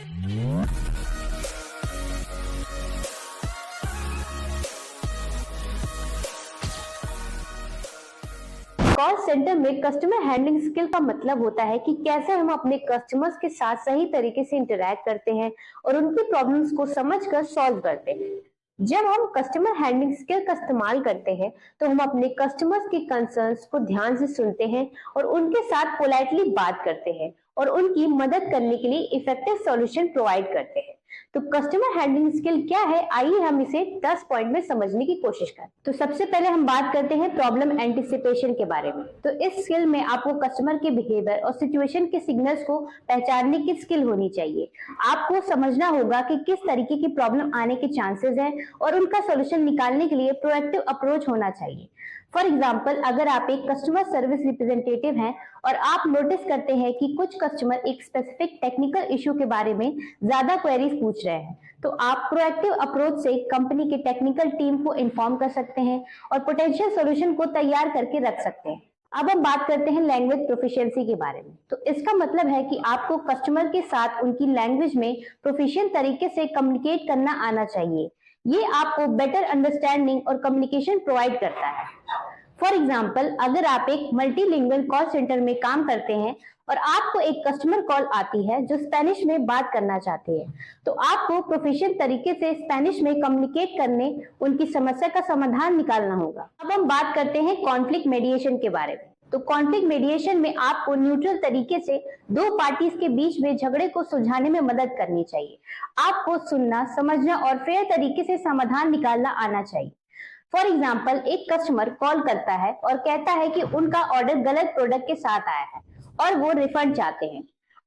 Call centre में customer handling skill का मतलब होता है कि कैसे हम अपने कस्टमर्स के साथ सही तरीके से इंटरैक्ट करते हैं और उनकी प्रॉब्लम्स को समझकर सॉल्व करते हैं। जब हम कस्टमर हैंडलिंग स्किल का इस्तेमाल करते हैं तो हम अपने कस्टमर्स के कंसर्न्स को ध्यान से सुनते हैं और उनके साथ पोलाइटली बात करते हैं और उनकी मदद करने के लिए इफेक्टिव सॉल्यूशन प्रोवाइड करते हैं। तो कस्टमर हैंडलिंग स्किल क्या है, आइए हम इसे 10 पॉइंट में समझने की कोशिश करें। तो सबसे पहले हम बात करते हैं प्रॉब्लम एंटिसिपेशन के बारे में। तो इस स्किल में आपको कस्टमर के बिहेवियर और सिचुएशन के सिग्नल्स को पहचानने की स्किल होनी चाहिए। आपको समझना होगा कि किस तरीके की प्रॉब्लम आने के चांसेस हैं और उनका सोल्यूशन निकालने के लिए प्रोएक्टिव अप्रोच होना चाहिए। फॉर एग्जाम्पल, अगर आप एक कस्टमर सर्विस रिप्रेजेंटेटिव हैं और आप नोटिस करते हैं कि कुछ कस्टमर एक स्पेसिफिक टेक्निकल इशू के बारे में ज्यादा क्वेरीज पूछ रहे हैं, तो आप प्रोएक्टिव अप्रोच से कंपनी के टेक्निकल टीम को इन्फॉर्म कर सकते हैं और पोटेंशियल सॉल्यूशन को तैयार करके रख सकते हैं। अब हम बात करते हैं लैंग्वेज प्रोफिशिएंसी के बारे में। तो इसका मतलब है कि आपको कस्टमर के साथ उनकी लैंग्वेज में प्रोफिशिएंट तरीके से कम्युनिकेट करना आना चाहिए। ये आपको बेटर अंडरस्टैंडिंग और कम्युनिकेशन प्रोवाइड करता है। फॉर एग्जाम्पल, अगर आप एक मल्टीलिंगुअल कॉल सेंटर में काम करते हैं और आपको एक कस्टमर कॉल आती है जो स्पेनिश में बात करना चाहती है, तो आपको प्रोफिशिएंट तरीके से स्पेनिश में कम्युनिकेट करने उनकी समस्या का समाधान निकालना होगा। अब हम बात करते हैं कॉन्फ्लिक्ट मेडिएशन के बारे में। तो कॉन्फ्लिक्ट मेडिएशन में आपको न्यूट्रल तरीके से दो पार्टीज के बीच में झगड़े को सुलझाने में मदद करनी चाहिए। आपको सुनना, समझना और फेयर तरीके से समाधान निकालना आना चाहिए। फॉर एग्जाम्पल, एक कस्टमर कॉल करता है और कहता है कि उनका ऑर्डर गलत प्रोडक्ट के साथ आया है और वो रिफंड चाहते हैं।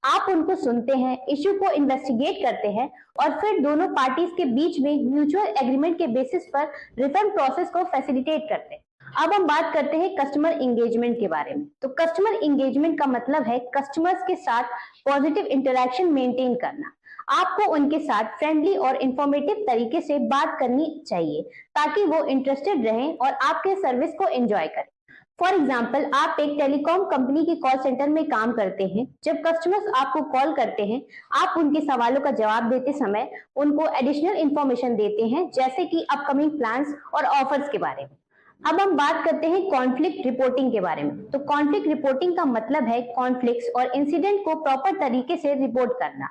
आप उनको सुनते हैं, इश्यू को इन्वेस्टिगेट करते हैं और फिर दोनों पार्टीज के बीच में म्यूचुअल एग्रीमेंट के बेसिस पर रिफंड प्रोसेस को फैसिलिटेट करते हैं। अब हम बात करते हैं कस्टमर इंगेजमेंट के बारे में। तो कस्टमर इंगेजमेंट का मतलब है कस्टमर्स के साथ पॉजिटिव इंटरेक्शन मेंटेन करना। आपको उनके साथ फ्रेंडली और इंफॉर्मेटिव तरीके से बात करनी चाहिए ताकि वो इंटरेस्टेड रहें और आपके सर्विस को एंजॉय करें। फॉर एग्जाम्पल, आप एक टेलीकॉम कंपनी के कॉल सेंटर में काम करते हैं। जब कस्टमर्स आपको कॉल करते हैं, आप उनके सवालों का जवाब देते समय उनको एडिशनल इंफॉर्मेशन देते हैं, जैसे कि अपकमिंग प्लान्स और ऑफर्स के बारे में। अब हम बात करते हैं कॉन्फ्लिक्ट रिपोर्टिंग के बारे में। तो कॉन्फ्लिक्ट रिपोर्टिंग का मतलब है कॉन्फ्लिक्ट्स और इंसिडेंट को प्रॉपर तरीके से रिपोर्ट करना।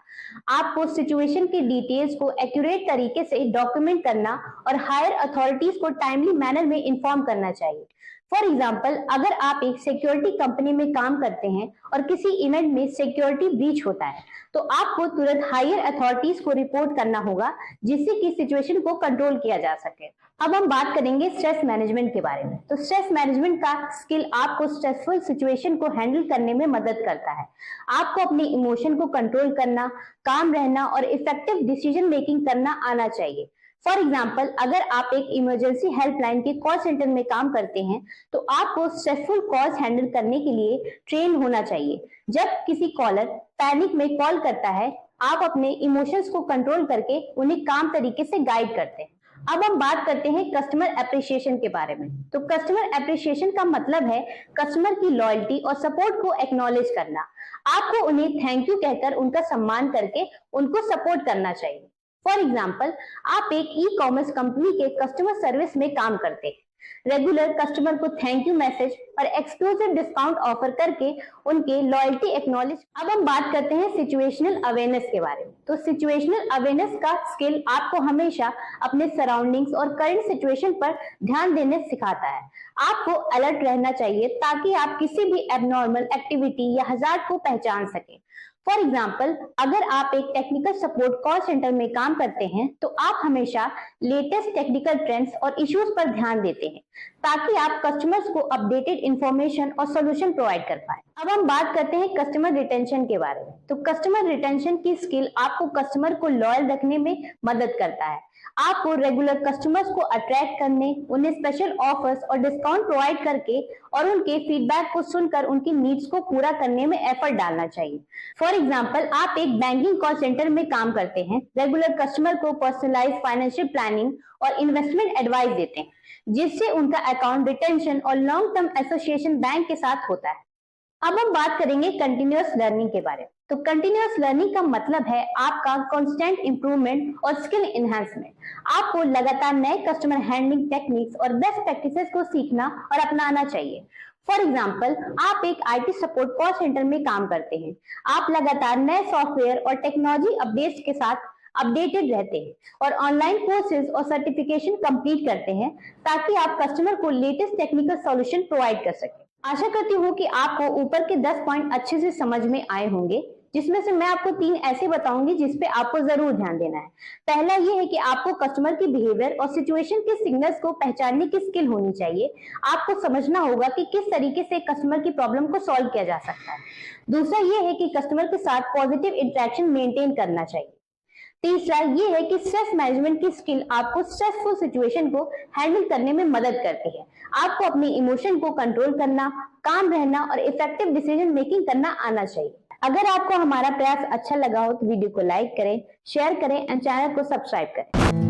आपको सिचुएशन की डिटेल्स को एक्यूरेट तरीके से डॉक्यूमेंट करना और हायर अथॉरिटीज को टाइमली मैनर में इन्फॉर्म करना चाहिए। फॉर एग्जाम्पल, अगर आप एक सिक्योरिटी कंपनी में काम करते हैं और किसी इवेंट में सिक्योरिटी ब्रीच होता है, तो आपको तुरंत हायर अथॉरिटीज को रिपोर्ट करना होगा जिससे कि सिचुएशन को कंट्रोल किया जा सके। अब हम बात करेंगे स्ट्रेस मैनेजमेंट के बारे में। तो स्ट्रेस मैनेजमेंट का स्किल आपको स्ट्रेसफुल सिचुएशन को हैंडल करने में मदद करता है। आपको अपने इमोशन को कंट्रोल करना, काम रहना और इफेक्टिव डिसीजन मेकिंग करना आना चाहिए। फॉर एग्जाम्पल, अगर आप एक इमरजेंसी हेल्पलाइन के कॉल सेंटर में काम करते हैं, तो आपको स्ट्रेसफुल कॉल्स हैंडल करने के लिए ट्रेन होना चाहिए। जब किसी कॉलर पैनिक में कॉल करता है, आप अपने इमोशंस को कंट्रोल करके उन्हें काम तरीके से गाइड करते हैं। अब हम बात करते हैं कस्टमर एप्रिसिएशन के बारे में। तो कस्टमर एप्रिसिएशन का मतलब है कस्टमर की लॉयल्टी और सपोर्ट को एक्नॉलेज करना। आपको उन्हें थैंक यू कहकर उनका सम्मान करके उनको सपोर्ट करना चाहिए। फॉर एग्जाम्पल, आप एक ई कॉमर्स कंपनी के कस्टमर सर्विस में काम करते हैं। रेगुलर कस्टमर को थैंक यू मैसेज और एक्सक्लूसिव डिस्काउंट ऑफर करके उनके लॉयल्टी एक्नॉलेज। अब हम बात करते हैं सिचुएशनल अवेयरनेस के बारे में। तो सिचुएशनल अवेयरनेस का स्किल आपको हमेशा अपने सराउंडिंग्स और करंट सिचुएशन पर ध्यान देने सिखाता है। आपको अलर्ट रहना चाहिए ताकि आप किसी भी एबनॉर्मल एक्टिविटी या हजार्ड को पहचान सकें। फॉर एग्जाम्पल, अगर आप एक टेक्निकल सपोर्ट कॉल सेंटर में काम करते हैं, तो आप हमेशा लेटेस्ट टेक्निकल ट्रेंड्स और इश्यूज पर ध्यान देते हैं ताकि आप कस्टमर्स को अपडेटेड इंफॉर्मेशन और सॉल्यूशन प्रोवाइड कर पाए। अब हम बात करते हैं कस्टमर रिटेंशन के बारे में। तो कस्टमर रिटेंशन की स्किल आपको कस्टमर को लॉयल रखने में मदद करता है। आपको रेगुलर कस्टमर्स को अट्रैक्ट करने, उन्हें स्पेशल ऑफर्स और डिस्काउंट प्रोवाइड करके और उनके फीडबैक को सुनकर उनकी नीड्स को पूरा करने में एफर्ट डालना चाहिए। फॉर एग्जाम्पल, आप एक बैंकिंग कॉल सेंटर में काम करते हैं। रेगुलर कस्टमर को पर्सनलाइज फाइनेंशियल प्लानिंग और इन्वेस्टमेंट एडवाइस देते हैं, जिससे उनका अकाउंट रिटेंशन और लॉन्ग टर्म एसोसिएशन बैंक के साथ होता है। अब हम बात करेंगे कंटिन्यूअस लर्निंग के बारे में। तो कंटिन्यूअस लर्निंग का मतलब है आपका कांस्टेंट इंप्रूवमेंट और स्किल एनहांसमेंट। आपको लगातार नए कस्टमर हैंडलिंग टेक्निक्स और बेस्ट प्रैक्टिसेस को सीखना और अपनाना चाहिए। फॉर एग्जाम्पल, आप एक आईटी सपोर्ट कॉल सेंटर में काम करते हैं। आप लगातार नए सॉफ्टवेयर और टेक्नोलॉजी अपडेट्स के साथ अपडेटेड रहते हैं और ऑनलाइन कोर्सेज और सर्टिफिकेशन कंप्लीट करते हैं ताकि आप कस्टमर को लेटेस्ट टेक्निकल सॉल्यूशन प्रोवाइड कर सकें। आशा करती हूँ कि आपको ऊपर के 10 पॉइंट अच्छे से समझ में आए होंगे, जिसमें से मैं आपको 3 ऐसे बताऊंगी जिस पे आपको जरूर ध्यान देना है। पहला ये है कि आपको कस्टमर की बिहेवियर और सिचुएशन के सिग्नल्स को पहचानने की स्किल होनी चाहिए। आपको समझना होगा कि किस तरीके से कस्टमर की प्रॉब्लम को सॉल्व किया जा सकता है। दूसरा ये है कि कस्टमर के साथ पॉजिटिव इंटरेक्शन मेंटेन करना चाहिए। तीसरा ये है कि स्ट्रेस मैनेजमेंट की स्किल आपको स्ट्रेसफुल सिचुएशन को हैंडल करने में मदद करती है। आपको अपने इमोशन को कंट्रोल करना, काम रहना और इफेक्टिव डिसीजन मेकिंग करना आना चाहिए। अगर आपको हमारा प्रयास अच्छा लगा हो तो वीडियो को लाइक करें, शेयर करें एंड चैनल को सब्सक्राइब करें।